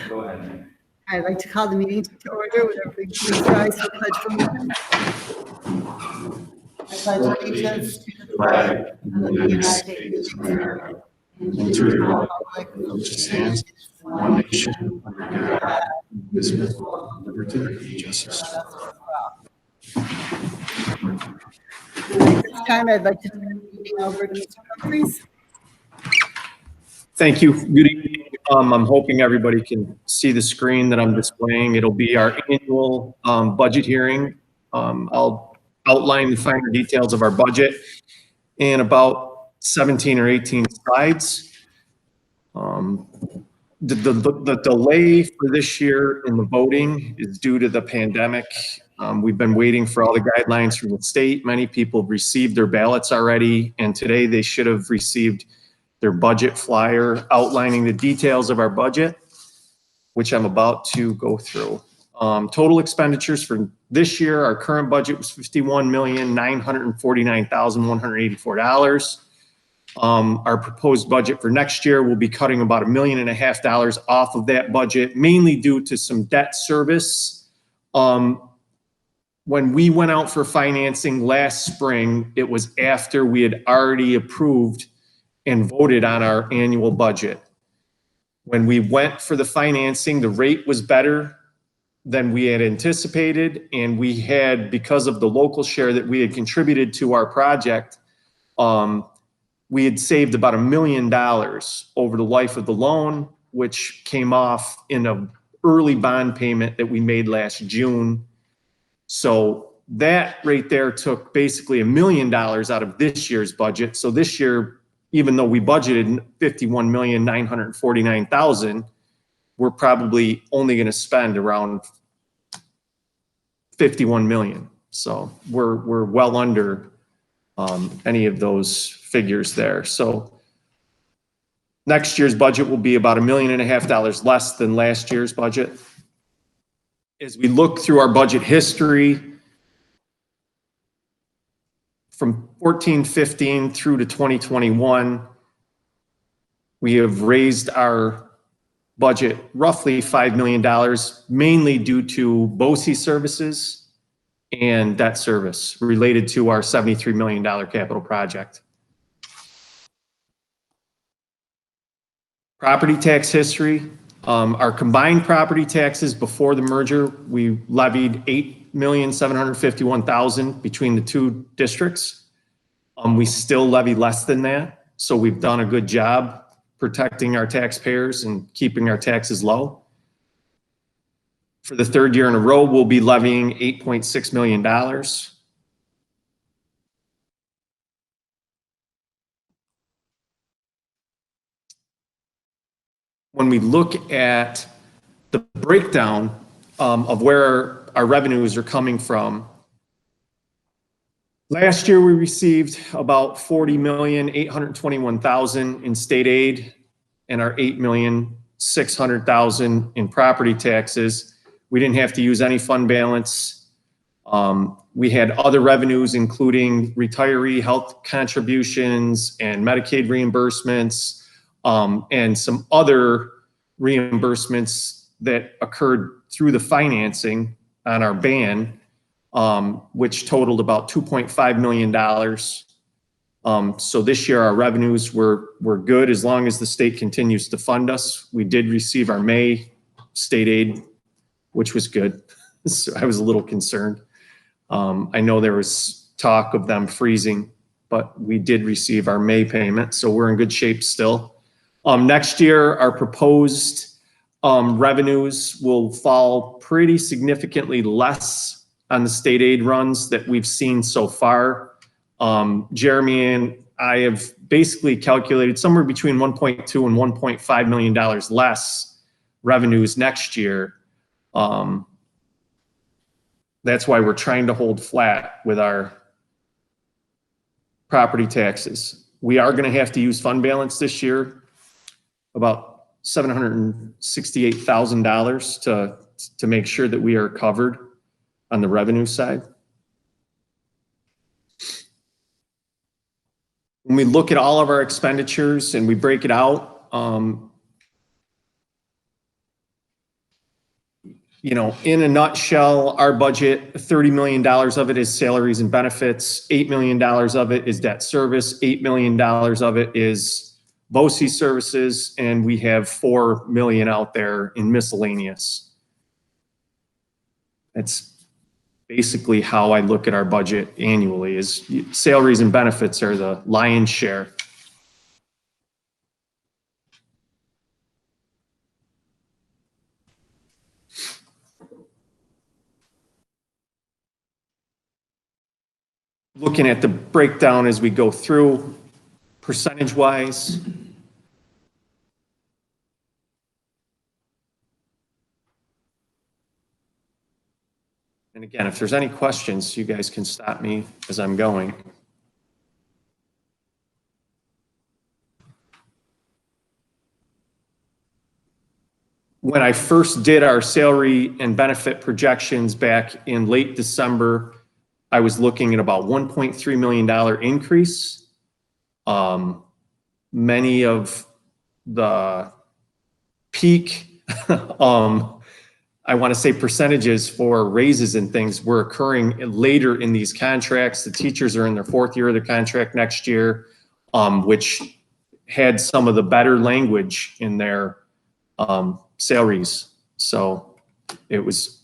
Go ahead. I'd like to call the meeting to order. Would everybody please rise for pledge for allegiance? I pledge allegiance to the flag of the United States of America and to the republic for which it stands, one nation, under God, indivisible, with liberty and justice for all. At this time, I'd like to turn the meeting over to Mr. Humphries. Thank you. Good evening. I'm hoping everybody can see the screen that I'm displaying. It'll be our annual budget hearing. I'll outline the finer details of our budget in about 17 or 18 slides. The delay for this year in the voting is due to the pandemic. We've been waiting for all the guidelines from the state. Many people have received their ballots already, and today they should have received their budget flyer outlining the details of our budget, which I'm about to go through. Total expenditures for this year, our current budget was $51,949,184. Our proposed budget for next year will be cutting about $1.5 million off of that budget, mainly due to some debt service. When we went out for financing last spring, it was after we had already approved and voted on our annual budget. When we went for the financing, the rate was better than we had anticipated, and we had, because of the local share that we had contributed to our project, we had saved about $1 million over the life of the loan, which came off in an early bond payment that we made last June. So that right there took basically $1 million out of this year's budget. So this year, even though we budgeted $51,949,000, we're probably only going to spend around $51 million. So we're well under any of those figures there. So next year's budget will be about $1.5 million less than last year's budget. As we look through our budget history, from 14-15 through to 2021, we have raised our budget roughly $5 million, mainly due to BOE services and debt service related to our $73 million capital project. Property tax history. Our combined property taxes before the merger, we levied $8,751,000 between the two districts. We still levy less than that, so we've done a good job protecting our taxpayers and keeping our taxes low. For the third year in a row, we'll be levying $8.6 million. When we look at the breakdown of where our revenues are coming from, last year we received about $40,821,000 in state aid and our $8,600,000 in property taxes. We didn't have to use any fund balance. We had other revenues, including retiree health contributions and Medicaid reimbursements, and some other reimbursements that occurred through the financing on our ban, which totaled about $2.5 million. So this year our revenues were good as long as the state continues to fund us. We did receive our May state aid, which was good. So I was a little concerned. I know there was talk of them freezing, but we did receive our May payment, so we're in good shape still. Next year, our proposed revenues will fall pretty significantly less on the state aid runs that we've seen so far. Jeremy and I have basically calculated somewhere between $1.2 and $1.5 million less revenues next year. That's why we're trying to hold flat with our property taxes. We are going to have to use fund balance this year, about $768,000 to make sure that we are covered on the revenue side. When we look at all of our expenditures and we break it out, you know, in a nutshell, our budget, $30 million of it is salaries and benefits, $8 million of it is debt service, $8 million of it is BOCE services, and we have $4 million out there in miscellaneous. That's basically how I look at our budget annually, is salaries and benefits are the lion's share. Looking at the breakdown as we go through, percentage-wise. And again, if there's any questions, you guys can stop me as I'm going. When I first did our salary and benefit projections back in late December, I was looking at about $1.3 million increase. Many of the peak, I want to say percentages for raises and things were occurring later in these contracts. The teachers are in their 4th year of their contract next year, which had some of the better language in their salaries. So it was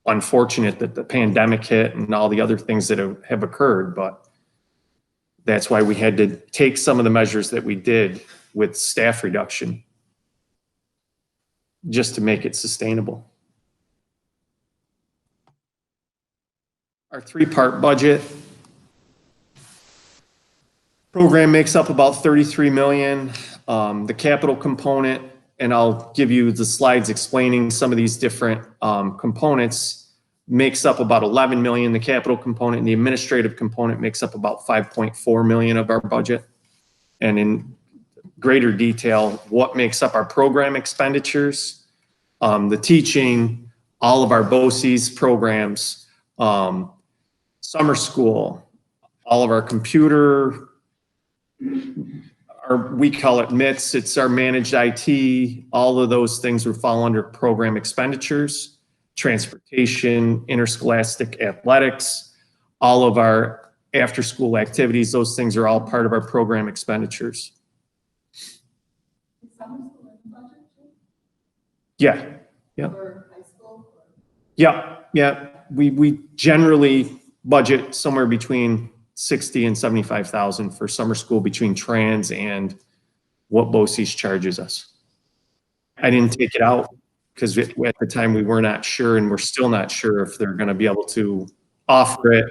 unfortunate that the pandemic hit and all the other things that have occurred, but that's why we had to take some of the measures that we did with staff reduction just to make it sustainable. Our 3-part budget program makes up about $33 million. The capital component, and I'll give you the slides explaining some of these different components, makes up about $11 million. The capital component and the administrative component makes up about $5.4 million of our budget. And in greater detail, what makes up our program expenditures, the teaching, all of our BOCES programs, summer school, all of our computer, we call it MITS, it's our managed IT, all of those things would fall under program expenditures, transportation, interscholastic athletics, all of our after-school activities, those things are all part of our program expenditures. Yeah, yeah. Yeah, yeah. We generally budget somewhere between 60 and 75,000 for summer school between trans and what BOCES charges us. I didn't take it out because at the time we were not sure, and we're still not sure if they're going to be able to offer it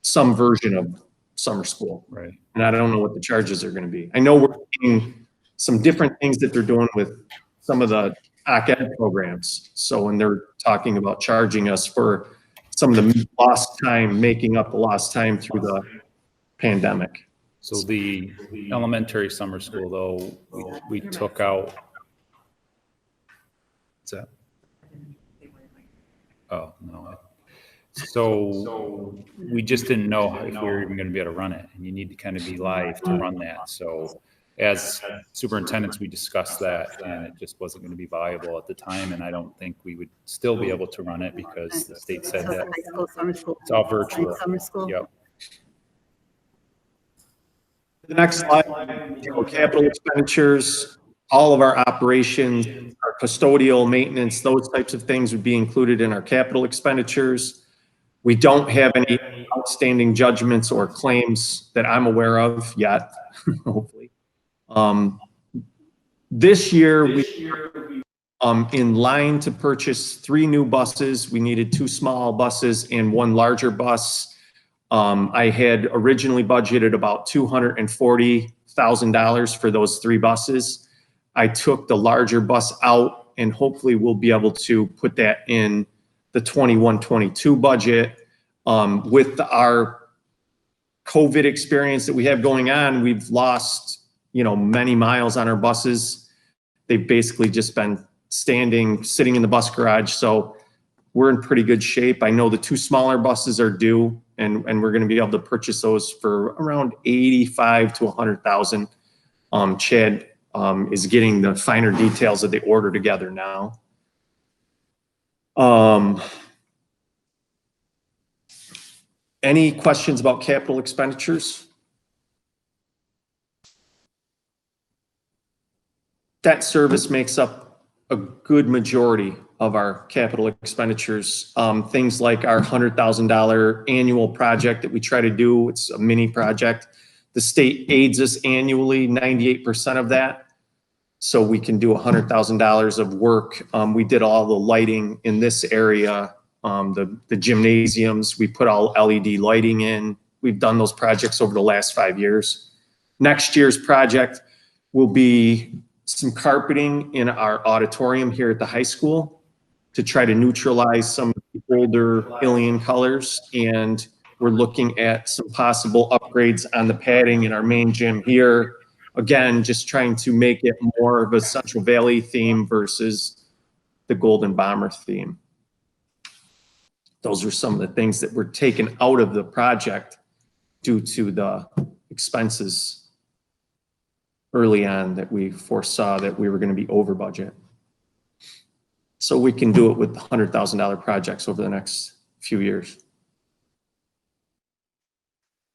some version of summer school. Right. And I don't know what the charges are going to be. I know we're seeing some different things that they're doing with some of the OC-Ed programs. So when they're talking about charging us for some of the lost time, making up the lost time through the pandemic. So the elementary summer school, though, we took out. What's that? Oh, no. So we just didn't know if we were even going to be able to run it, and you need to kind of be live to run that. So as superintendents, we discussed that, and it just wasn't going to be viable at the time, and I don't think we would still be able to run it because the state said that it's all virtual. Summer school. Yep. The next slide, capital expenditures, all of our operations, our custodial maintenance, those types of things would be included in our capital expenditures. We don't have any outstanding judgments or claims that I'm aware of yet, hopefully. This year, we in line to purchase 3 new buses. We needed 2 small buses and 1 larger bus. I had originally budgeted about $240,000 for those 3 buses. I took the larger bus out, and hopefully we'll be able to put that in the 21-22 budget. With our COVID experience that we have going on, we've lost, many miles on our buses. They've basically just been sitting in the bus garage. So we're in pretty good shape. I know the 2 smaller buses are due, and we're going to be able to purchase those for around $85,000 to $100,000. Chad is getting the finer details of the order together now. Any questions about capital expenditures? Debt service makes up a good majority of our capital expenditures. Things like our $100,000 annual project that we try to do, it's a mini project. The state aids us annually, 98% of that. So we can do $100,000 of work. We did all the lighting in this area, the gymnasiums, we put all LED lighting in. We've done those projects over the last 5 years. Next year's project will be some carpeting in our auditorium here at the high school to try to neutralize some of the older alien colors. And we're looking at some possible upgrades on the padding in our main gym here. Again, just trying to make it more of a Central Valley theme versus the Golden Bomber theme. Those are some of the things that were taken out of the project due to the expenses early on that we foresaw that we were going to be over budget. So we can do it with $100,000 projects over the next few years.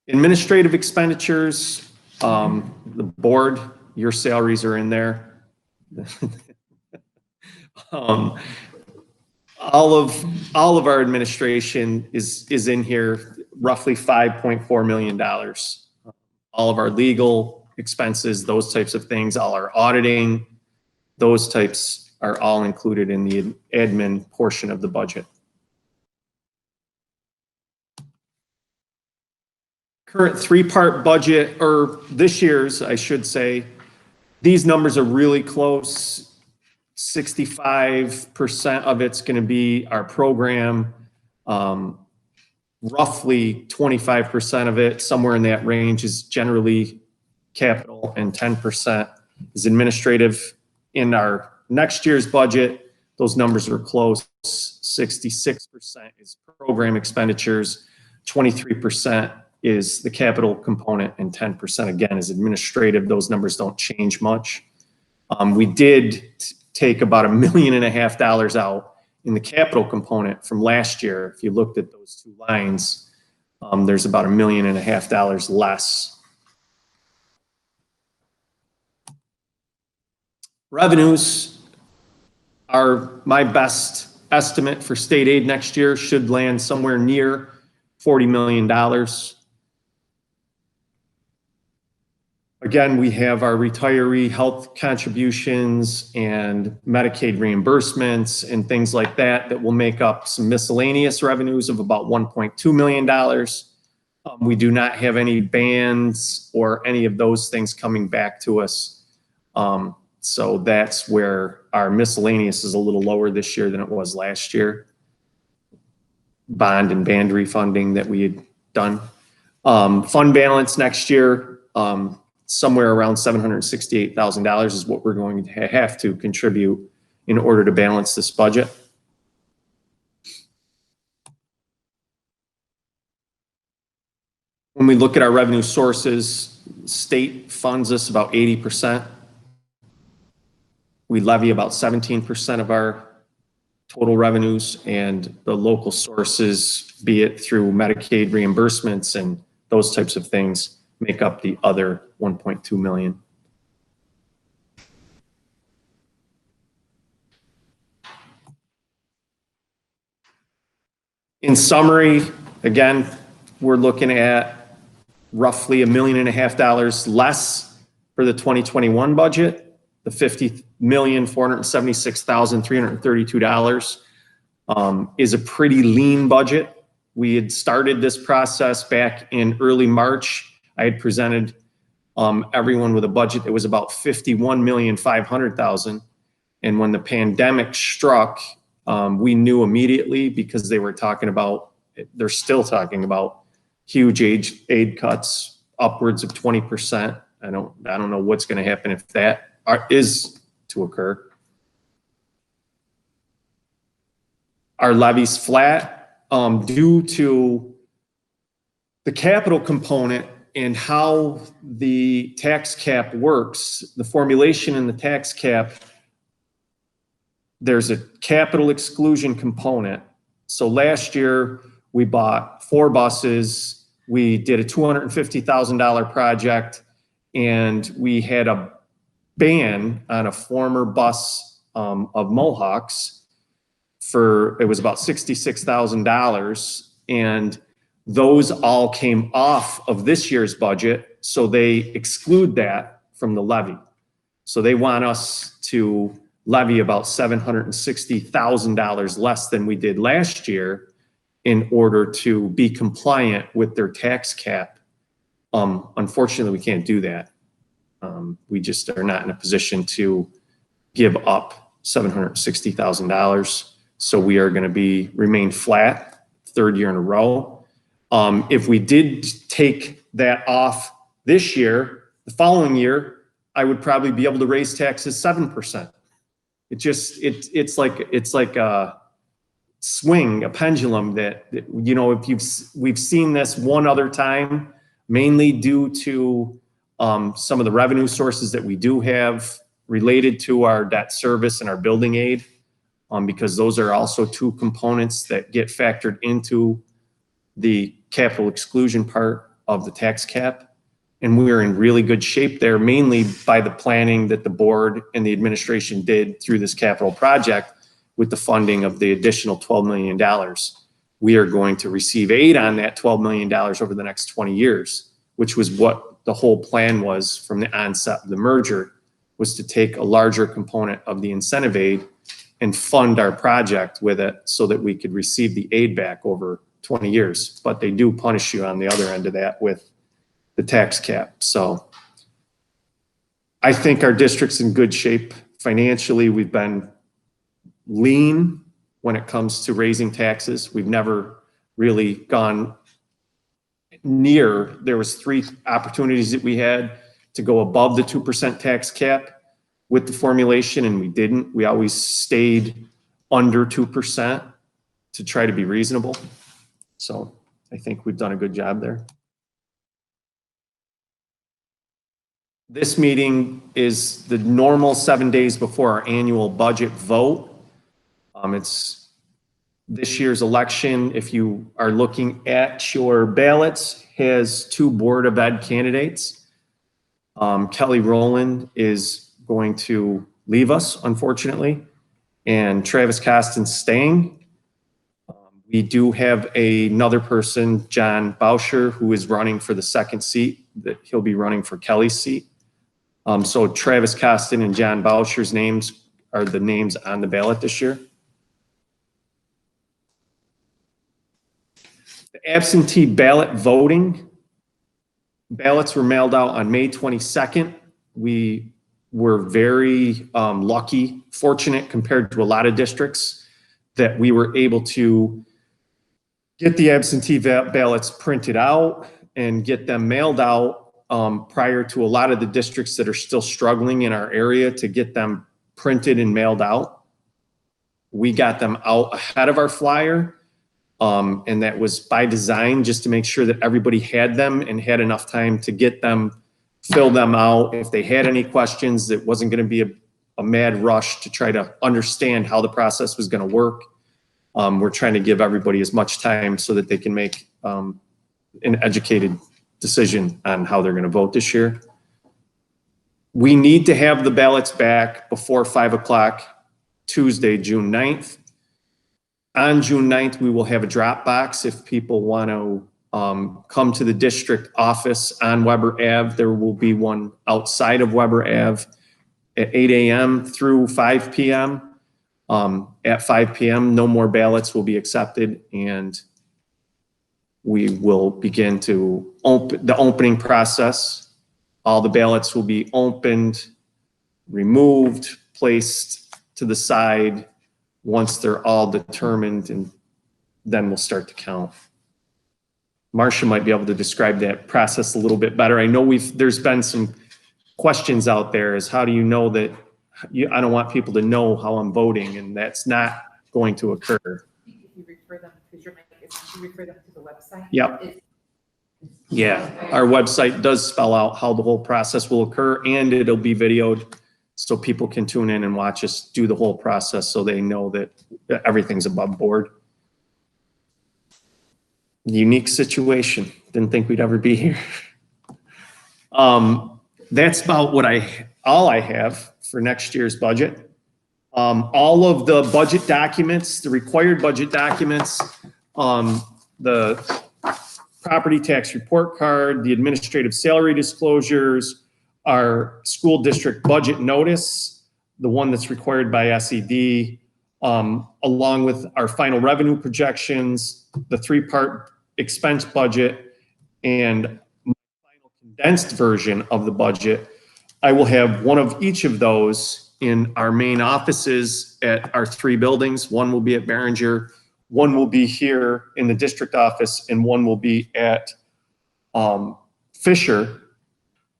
Administrative expenditures, the board, your salaries are in there. All of our administration is in here, roughly $5.4 million. All of our legal expenses, those types of things, all our auditing, those types are all included in the admin portion of the budget. Current three-part budget, or this year's, I should say, these numbers are really close. 65% of it's going to be our program. Roughly 25% of it, somewhere in that range, is generally capital, and 10% is administrative. In our next year's budget, those numbers are close. 66% is program expenditures, 23% is the capital component, and 10% again is administrative. Those numbers don't change much. We did take about $1.5 million out in the capital component from last year. If you looked at those two lines, there's about $1.5 million less. Revenues are my best estimate for state aid next year, should land somewhere near $40 million. Again, we have our retiree health contributions and Medicaid reimbursements and things like that that will make up some miscellaneous revenues of about $1.2 million. We do not have any bans or any of those things coming back to us. So that's where our miscellaneous is a little lower this year than it was last year. Bond and band refunding that we had done. Fund balance next year, somewhere around $768,000 is what we're going to have to contribute in order to balance this budget. When we look at our revenue sources, state funds us about 80%. We levy about 17% of our total revenues, and the local sources, be it through Medicaid reimbursements and those types of things, make up the other $1.2 million. In summary, again, we're looking at roughly $1.5 million less for the 2021 budget. The $50,476,332 is a pretty lean budget. We had started this process back in early March. I had presented everyone with a budget that was about $51,500,000. And when the pandemic struck, we knew immediately, because they were talking about, they're still talking about huge aid cuts, upwards of 20%. I don't know what's going to happen if that is to occur. Our levy's flat due to the capital component and how the tax cap works. The formulation in the tax cap there's a capital exclusion component. So last year we bought 4 buses. We did a $250,000 project, and we had a ban on a former bus of Mohawks it was about $66,000. And those all came off of this year's budget. So they exclude that from the levy. So they want us to levy about $760,000 less than we did last year in order to be compliant with their tax cap. Unfortunately, we can't do that. We just are not in a position to give up $760,000. So we are going to remain flat 3rd year in a row. If we did take that off this year, the following year, I would probably be able to raise taxes 7%. It's like a swing, a pendulum that you know, we've seen this one other time, mainly due to some of the revenue sources that we do have related to our debt service and our building aid, because those are also 2 components that get factored into the capital exclusion part of the tax cap. And we are in really good shape there, mainly by the planning that the board and the administration did through this capital project with the funding of the additional $12 million. We are going to receive aid on that $12 million over the next 20 years, which was what the whole plan was from the onset of the merger, was to take a larger component of the incentive aid and fund our project with it so that we could receive the aid back over 20 years. But they do punish you on the other end of that with the tax cap. So I think our district's in good shape financially. We've been lean when it comes to raising taxes. We've never really gone near. There was 3 opportunities that we had to go above the 2% tax cap with the formulation, and we didn't. We always stayed under 2% to try to be reasonable. So I think we've done a good job there. This meeting is the normal 7 days before our annual budget vote. It's this year's election, if you are looking at your ballots, has 2 Board of Ed candidates. Kelly Rowland is going to leave us, unfortunately, and Travis Costin's staying. We do have another person, John Bauscher, who is running for the 2nd seat, that he'll be running for Kelly's seat. So Travis Costin and John Bauscher's names are the names on the ballot this year. The absentee ballot voting, ballots were mailed out on May 22nd. We were very lucky, fortunate compared to a lot of districts, that we were able to get the absentee ballots printed out and get them mailed out prior to a lot of the districts that are still struggling in our area to get them printed and mailed out. We got them out ahead of our flyer, and that was by design, just to make sure that everybody had them and had enough time to get them, fill them out. If they had any questions, it wasn't going to be a mad rush to try to understand how the process was going to work. We're trying to give everybody as much time so that they can make an educated decision on how they're going to vote this year. We need to have the ballots back before 5 o'clock Tuesday, June 9th. On June 9th, we will have a drop box if people want to come to the district office on Weber Ave. There will be one outside of Weber Ave at 8 a.m. through 5 p.m. At 5 p.m., no more ballots will be accepted, and we will begin to open the opening process. All the ballots will be opened, removed, placed to the side once they're all determined, and then we'll start to count. Marcia might be able to describe that process a little bit better. I know there's been some questions out there as how do you know that I don't want people to know how I'm voting, and that's not going to occur. If you refer them, because your mic is, you refer them to the website. Yep. Yeah, our website does spell out how the whole process will occur, and it'll be videoed so people can tune in and watch us do the whole process so they know that everything's above board. Unique situation. Didn't think we'd ever be here. That's about all I have for next year's budget. All of the budget documents, the required budget documents, the property tax report card, the administrative salary disclosures, our school district budget notice, the one that's required by SED, along with our final revenue projections, the 3-part expense budget, and my final condensed version of the budget. I will have one of each of those in our main offices at our 3 buildings. One will be at Behringer, one will be here in the district office, and one will be at Fisher.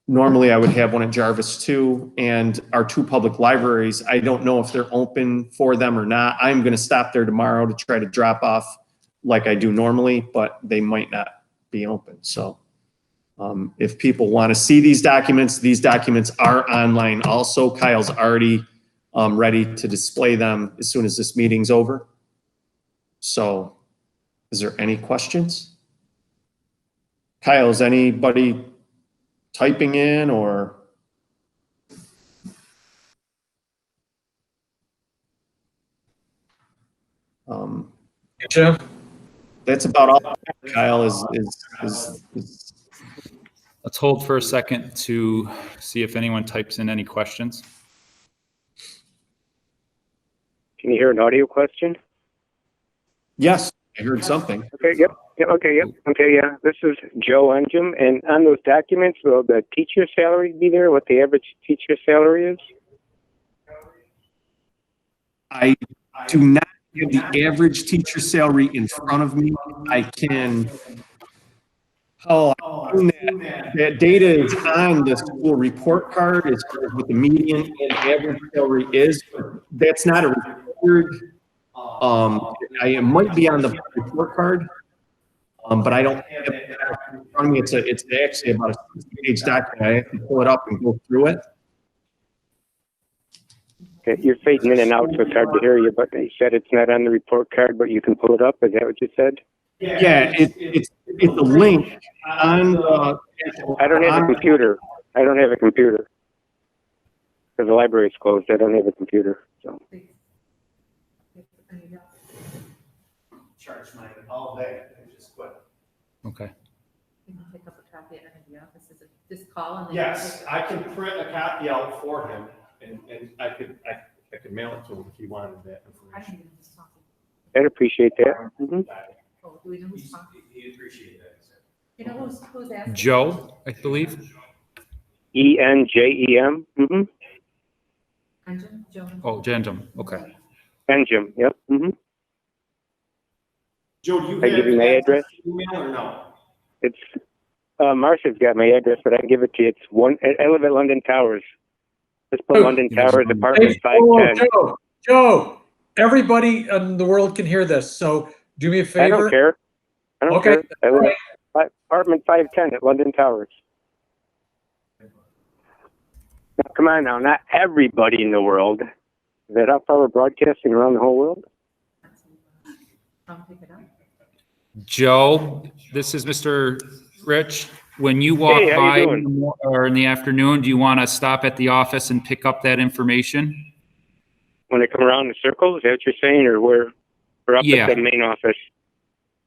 Normally I would have one at Jarvis too, and our 2 public libraries. I don't know if they're open for them or not. I'm gonna stop there tomorrow to try to drop off like I do normally, but they might not be open. So if people wanna see these documents are online also. Kyle's already ready to display them as soon as this meeting's over. So is there any questions? Kyle, is anybody typing in or? Jim? That's about all, Kyle, is Let's hold for a second to see if anyone types in any questions. Can you hear an audio question? yes, I heard something. Okay, yep. Okay, yeah. This is Joe Engem, and on those documents, will the teacher salary be there, what the average teacher salary is? I do not have the average teacher salary in front of me. I can, that data is on the school report card as far as what the median and average salary is. That's not a required, it might be on the report card, but I don't have it in front of me. It's actually about a 60-page document. I have to pull it up and go through it. Okay, you're fading in and out, so it's hard to hear you, but you said it's not on the report card, but you can pull it up. Is that what you said? Yeah, it's a link on the. I don't have a computer. Because the library's closed. I don't have a computer, so. Charge mine all day. I just quit. Okay. You can pick up a copy at any of the offices, just call and. Yes, I can print a copy out for him, and I could mail it to him if he wanted that I information. can even just talk. I'd appreciate that. Mm-hmm. Oh, do we know who's talking? He'd appreciate that. You know who's asking? Joe, I believe. ENJEM. Mm-hmm. Engine, Joe. Oh, Gentleman. Okay. Engem. Yep. Mm-hmm. Joe, do you I give you my address? Email or no? It's Marcia's got my address, but I can give it to you. I live at London Towers. Let's put London Towers, apartment 510. Joe, everybody in the world can hear this, so do me a favor. I don't care. Okay. I live at apartment 510 at London Towers. Now, come on now, not everybody in the world. Is that how far we're broadcasting around the whole world? Pick it up. Joe, this is Mr. Rich. When you walk Hey, how by you doing? or in the afternoon, do you want to stop at the office and pick up that information? When I come around the circle, is that what you're saying, or we're up Yeah. at the main office?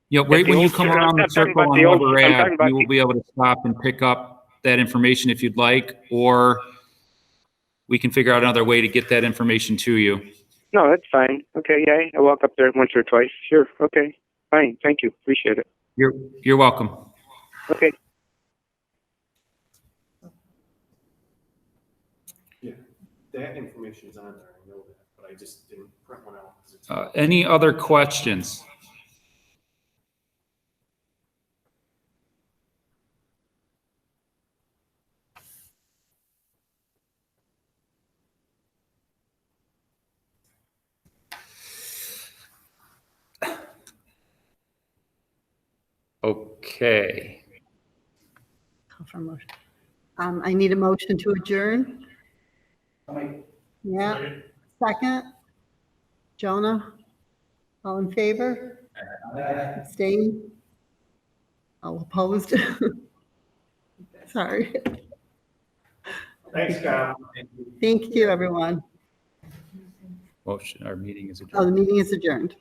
Yeah, right the when you old- come I'm around the not talking circle about on the old- Wilbur I'm Ave, talking about you will be able to stop and pick up that information if you'd like, or we can figure out another way to get that information to you. No, that's fine. Okay, yeah, I walk up there once or twice. Sure. Okay, fine. Thank you. Appreciate it. You're welcome. Okay. Yeah, that information is on there. I know that, but I just didn't print one out. 'Cause it's- Any other questions? Okay. Call for motion. I need a motion to adjourn. Yeah. Second? Jonah? All in favor? Abstain? All opposed? Sorry. Thanks, Kyle. Thank you, everyone. Motion, our meeting is Oh, adjourned. the meeting is adjourned.